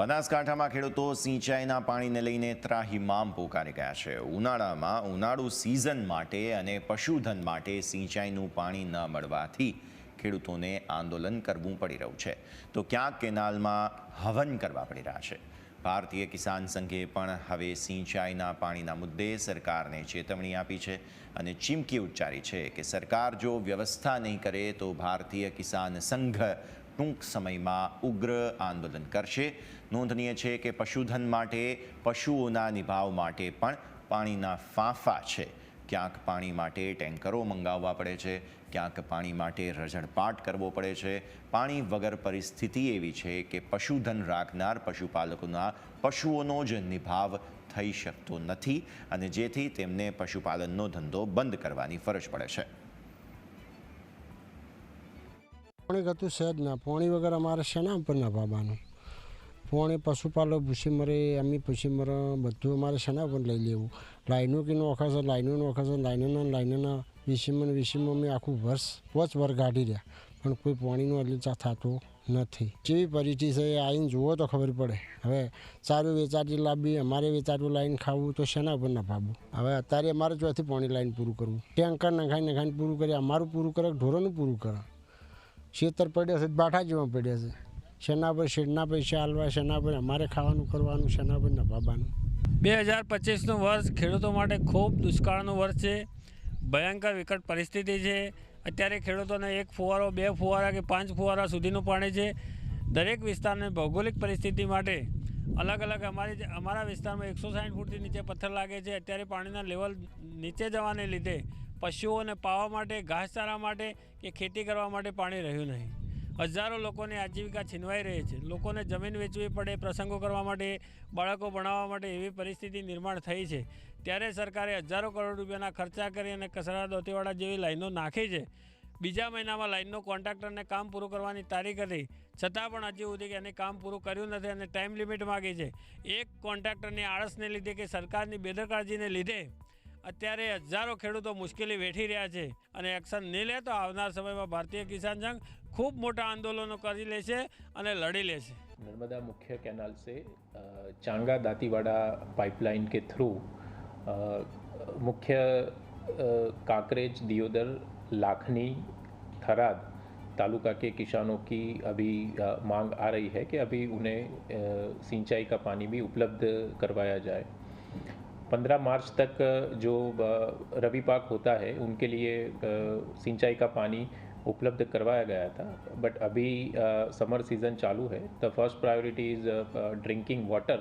બનાસકાંઠામાં ખેડૂતો સિંચાઈના પાણીને લઈને ત્રાહિમામ પોકારી ગયા છે। ઉનાળામાં ઉનાળુ સિઝન માટે અને પશુધન માટે સિંચાઈનું પાણી ન મળવાથી ખેડૂતોને આંદોલન કરવું પડી રહ્યું છે, તો ક્યાંક કેનાલમાં હવન કરવા પડી રહ્યા છે। ભારતીય કિસાન સંઘે પણ હવે સિંચાઈના પાણીના મુદ્દે સરકારને ચેતવણી આપી છે અને ચીમકી ઉચ્ચારી છે કે સરકાર જો વ્યવસ્થા નહીં કરે તો ભારતીય કિસાન સંઘ ટૂંક સમયમાં ઉગ્ર આંદોલન કરશે। નોંધનીય છે કે પશુધન માટે, પશુઓના નિભાવ માટે પણ પાણીના ફાંફા છે। ક્યાંક પાણી માટે ટેન્કરો મંગાવવા પડે છે, ક્યાંક પાણી માટે રઝળપાટ કરવો પડે છે। પાણી વગર પરિસ્થિતિ એવી છે કે પશુધન રાખનાર પશુપાલકોના પશુઓનો જ નિભાવ થઈ શકતો નથી અને જેથી તેમને પશુપાલનનો ધંધો બંધ કરવાની ફરજ પડે છે। પાણી ગતું સહેજ ના, પાણી વગર અમારે શેના ઉપર નભાવવાનું? પાણી પશુપાલક ભૂસી મરે, અમે ભૂસી મરે, બધું અમારે શેના ઉપર લઈ લેવું? લાઈનો કે નોખા છે, લાઈનોના વીસીમાં અમે આખું વર્ષભર કાઢી રહ્યા, પણ કોઈ પાણીનો અલીચા થતો નથી। જેવી પરિસ્થિતિ છે એ આવીને જુઓ તો ખબર પડે। હવે સારું વેચાતી લાવવી, અમારે વેચાતું લાઈન ખાવું તો શેના ઉપર નભાવવું? હવે અત્યારે અમારે ચોથી પાણી લાઈન પૂરું કરવું, ટેન્કર નખાઈને પૂરું કરી, અમારું પૂરું કરે, ઢોરોનું પૂરું કરે। ખેતર પડ્યા છે, બાઠા જેવા પડ્યા છે, શેના પર શેડના પૈસા હાલવા, શેના પર અમારે ખાવાનું કરવાનું, શેના પર નભાવવાનું। 2025નું વર્ષ ખેડૂતો માટે ખૂબ દુષ્કાળનું વર્ષ છે। ભયંકર વિકટ પરિસ્થિતિ છે। અત્યારે ખેડૂતોને 1 ફુવારો, 2 ફુવારા કે 5 ફુવારા સુધીનું પાણી છે। દરેક વિસ્તારની ભૌગોલિક પરિસ્થિતિ માટે અલગ અલગ અમારા વિસ્તારમાં 160 ફૂટથી નીચે પથ્થર લાગે છે। અત્યારે પાણીના લેવલ નીચે જવાને લીધે પશુઓને પાવા માટે, ઘાસચારા માટે કે ખેતી કરવા માટે પાણી રહ્યું નહીં। હજારો લોકોની આજીવિકા છીનવાઈ રહી છે। લોકોને જમીન વેચવી પડે, પ્રસંગો કરવા માટે, બાળકો ભણાવવા માટે એવી પરિસ્થિતિ નિર્માણ થઈ છે। ત્યારે સરકારે હજારો કરોડ રૂપિયાના ખર્ચા કરી અને કચરા દોતીવાડા જેવી લાઈનો નાખી છે। બીજા મહિનામાં લાઈનનો કોન્ટ્રાક્ટરને કામ પૂરું કરવાની તારીખ હતી, છતાં પણ હજી સુધી કે એને કામ પૂરું કર્યું નથી અને ટાઈમ લિમિટ માગી છે। એક કોન્ટ્રાક્ટરની આળસને લીધે કે સરકારની બેદરકારીને લીધે અત્યારે હજારો ખેડૂતો મુશ્કેલી વેઠી રહ્યા છે અને એક્શન નહીં લે તો આવનાર સમયમાં ભારતીય કિસાન સંઘ खूब मोटा आंदोलनों कर लेશે અને લડી લેશે। नर्मदा मुख्य कैनाल से चांगा दातीवाड़ा पाइपलाइन के थ्रू मुख्य कांकरेज, दियोदर, लाखनी, थराद तालुका के किसानों की अभी मांग आ रही है कि अभी उन्हें सिंचाई का पानी भी उपलब्ध करवाया जाए। 15 मार्च तक जो रबी पाक होता है उनके लिए सिंचाई का पानी उपलब्ध करवाया गया था, बट अभी समर सीज़न चालू है। The first priority is drinking water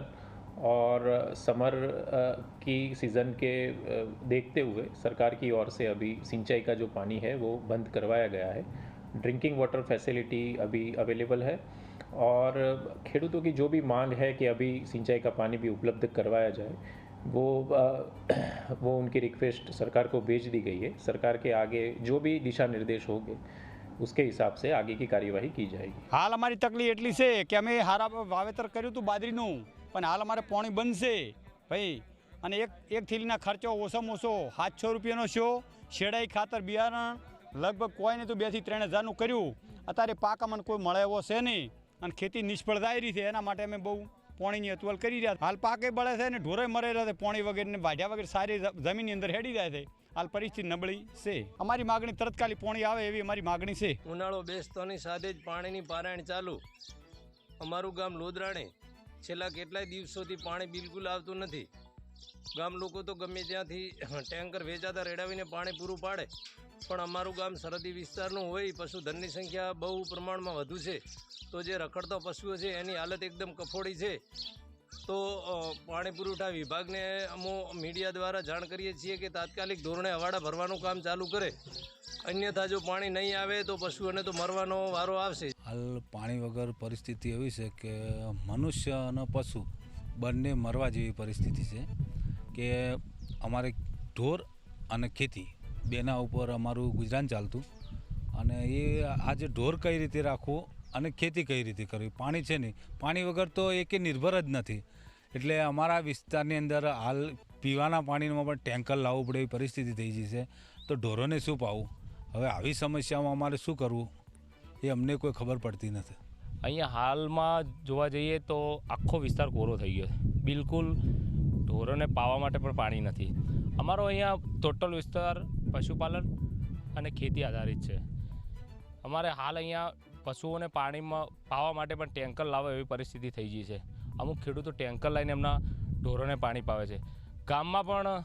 और समर की सीज़न के देखते हुए सरकार की ओर से अभी सिंचाई का जो पानी है वो बंद करवाया गया है। ड्रिंकिंग वाटर फैसिलिटी अभी अवेलेबल है और खेडूतों की जो भी मांग है कि अभी सिंचाई का पानी भी उपलब्ध करवाया जाए, वो उनकी रिक्वेस्ट सरकार को भेज दी गई है। सरकार के आगे जो भी दिशा निर्देश होंगे उसके हिसाब से आगे की कार्यवाही की जाएगी। हाल हमारी तकलीफ एटली से कि अमे हारा वावेतर कर्युं तो बाजरीनुं, पण हाल अमारे पाणी बंध छे भाई, अने एक थैलीना खर्चो ओछामां ओछो 700 રૂપિયાનો छो। शेडाई खातर बियारण लगभग कोई नहीं तो 2 થી 3 હજારનું કર્યું। अत्यारे पाक अमने कोई मळे एवो छे नहीं अने खेती निष्फळ जाई रही छे, एना माटे अमे बहु पाणीनी अतवल करी रह्या। हाल पाके बळे छे ने ढोरे मरे रहे छे, पाणी वगैरे ने वाढ्या वगैरे सारी जमीननी अंदर हेडी जाय छे। हाल परिस्थिति नबળી છે। અમારી માગણી તત્કાલી પાણી આવે એવી અમારી માગણી છે। ઉનાળો બેસતાની સાથે જ પાણીની પારાયણ ચાલુ। અમારું ગામ લોદરાણે છેલ્લા કેટલાય દિવસોથી પાણી બિલકુલ આવતું નથી। ગામ લોકો તો ગમે ત્યાંથી ટેન્કર વેચાતા રેડાવીને પાણી પૂરું પાડે, પણ અમારું ગામ સરહદી વિસ્તારનું હોય, પશુધનની સંખ્યા બહુ પ્રમાણમાં વધુ છે, તો જે રખડતા પશુઓ છે એની હાલત એકદમ કફોડી છે। તો પાણી પુરવઠા વિભાગને અમો મીડિયા દ્વારા જાણ કરીએ છીએ કે તાત્કાલિક ધોરણે હવાડા ભરવાનું કામ ચાલુ કરે, अन्यथा जो पाणी नहीं आवे तो पशुओने तो मरवानो वारो आवशे। हाल पाणी वगर परिस्थिति एवी छे के मनुष्य अने पशु बंने मरवा जेवी परिस्थिति छे के अमारे ढोर अने खेती बेना उपर अमारुं गुजरान चालतुं अने ए आज ढोर कई रीते राखवुं અને ખેતી કઈ રીતે કરવી? પાણી છે નહીં, પાણી વગર તો એકે નિર્ભર જ નથી। એટલે અમારા વિસ્તારની અંદર હાલ પીવાના પાણીમાં પણ ટેન્કર લાવવું પડે એવી પરિસ્થિતિ થઈ ગઈ છે। તો ઢોરોને શું પાવું? હવે આવી સમસ્યામાં અમારે શું કરવું એ અમને કોઈ ખબર પડતી નથી। અહીંયા હાલમાં જોવા જઈએ તો આખો વિસ્તાર કોરો થઈ ગયો છે, બિલકુલ ઢોરોને પાવા માટે પણ પાણી નથી. અમારો અહીંયા ટોટલ વિસ્તાર પશુપાલન અને ખેતી આધારિત છે. અમારે હાલ અહીંયા પશુઓને પાણીમાં પાવા માટે પણ ટેન્કર લાવે એવી પરિસ્થિતિ થઈ ગઈ છે. અમુક ખેડૂતો ટેન્કર લઈને એમના ઢોરોને પાણી પાવે છે. ગામમાં પણ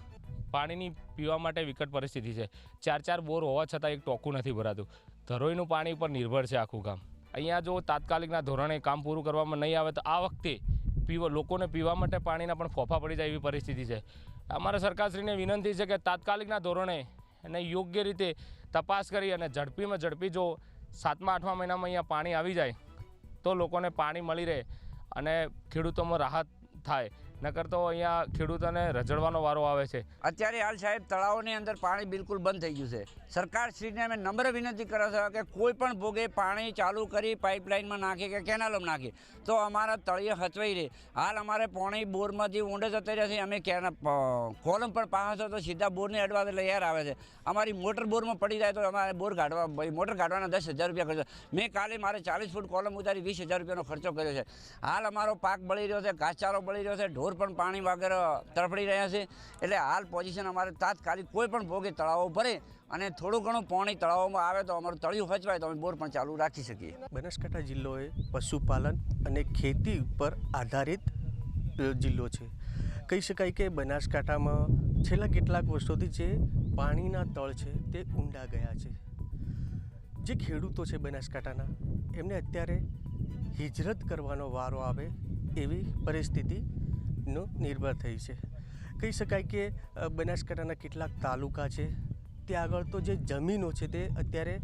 પાણીની પીવા માટે વિકટ પરિસ્થિતિ છે. 4 બોર હોવા છતાં એક ટોકું નથી ભરાતું. ધરોઈનું પાણી ઉપર નિર્ભર છે આખું ગામ. અહીંયા જો તાત્કાલિકના ધોરણે કામ પૂરું કરવામાં નહીં આવે તો આ વખતે લોકોને પીવા માટે પાણીના પણ ફોફા પડી જાય એવી પરિસ્થિતિ છે. અમારા સરકારશ્રીને વિનંતી છે કે તાત્કાલિકના ધોરણે અને યોગ્ય રીતે તપાસ કરી અને ઝડપી જો 7મા-8મા મહિનામાં અહીંયા પાણી આવી જાય તો લોકોને પાણી મળી રહે અને ખેડૂતોમાં રાહત થાય. નકર તો અહીંયા ખેડૂતોને રજડવાનો વારો આવે છે. અત્યારે હાલ સાહેબ તળાવોની અંદર પાણી બિલકુલ બંધ થઈ ગયું છે. સરકારશ્રીને અમે નમ્ર વિનંતી કરે છે કે કોઈ પણ ભોગે પાણી ચાલુ કરી પાઇપલાઇનમાં નાખે કે કેનાલોમાં નાખે તો અમારા તળિયે હચવાઈ રહે. હાલ અમારે પાણી બોરમાંથી ઊંડે જતા રહ્યા છે. અમે કોલમ પણ પાસે તો સીધા બોરને અડવા એટલે યાર આવે છે. અમારી મોટર બોરમાં પડી જાય તો અમારે મોટર કાઢવાના 10,000 રૂપિયા ખર્ચો. મેં કાલે મારે 40 ફૂટ કોલમ ઉતારી 20,000 રૂપિયાનો ખર્ચો કર્યો છે. હાલ અમારો પાક બળી રહ્યો છે, ઘાસચારો બળી રહ્યો છે, ઢોર પણ પાણી વગર તડફડી રહ્યા છે. એટલે હાલ પોઝિશન અમારે તાત્કાલિક કોઈ પણ ભોગે તળાવો ભરે અને થોડું ઘણું પાણી તળાવોમાં આવે તો અમારું તળિયું હચવાય તો અમે બોર પણ ચાલુ રાખી શકીએ. બનાસકાંઠા જિલ્લો એ પશુપાલન અને ખેતી ઉપર આધારિત જિલ્લો છે. કહી શકાય કે બનાસકાંઠામાં છેલ્લા કેટલાક વર્ષોથી જે પાણીના તળ છે તે ઊંડા ગયા છે. જે ખેડૂતો છે બનાસકાંઠાના એમને અત્યારે હિજરત કરવાનો વારો આવે એવી પરિસ્થિતિનો નિર્ભર થઈ છે. કહી શકાય કે બનાસકાંઠાના કેટલાક તાલુકા છે ત્યાં આગળ તો જે જમીનો છે તે અત્યારે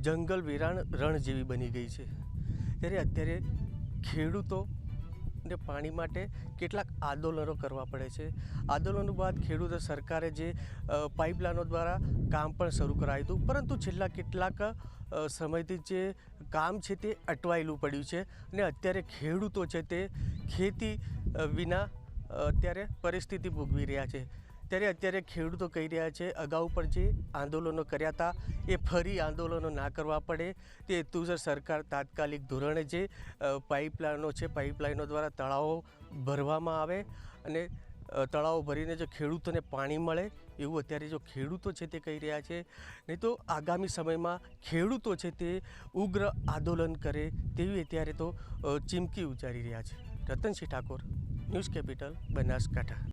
જંગલ વિરાણ રણ જેવી બની ગઈ છે. ત્યારે અત્યારે ખેડૂતોને પાણી માટે કેટલાક આંદોલનો કરવા પડે છે. આંદોલનો બાદ ખેડૂતો સરકારે જે પાઇપલાઇનો દ્વારા કામ પણ શરૂ કરાવ્યું હતું, પરંતુ છેલ્લા કેટલાક સમયથી જે કામ છે તે અટવાયેલું પડ્યું છે અને અત્યારે ખેડૂતો છે તે ખેતી વિના અત્યારે પરિસ્થિતિ ભોગવી રહ્યા છે. ત્યારે અત્યારે ખેડૂતો કહી રહ્યા છે અગાઉ પણ જે આંદોલનો કર્યા હતા એ ફરી આંદોલનો ના કરવા પડે તે હેતુસર સરકાર તાત્કાલિક ધોરણે જે પાઇપલાઇનો છે પાઇપલાઇનો દ્વારા તળાવો ભરવામાં આવે અને તળાવો ભરીને જો ખેડૂતોને પાણી મળે એવું અત્યારે જો ખેડૂતો છે તે કહી રહ્યા છે. નહીં તો આગામી સમયમાં ખેડૂતો છે તે ઉગ્ર આંદોલન કરે તેવી અત્યારે તો ચીમકી ઉચ્ચારી રહ્યા છે. Ratansinh Thakor, news capital, Banaskantha.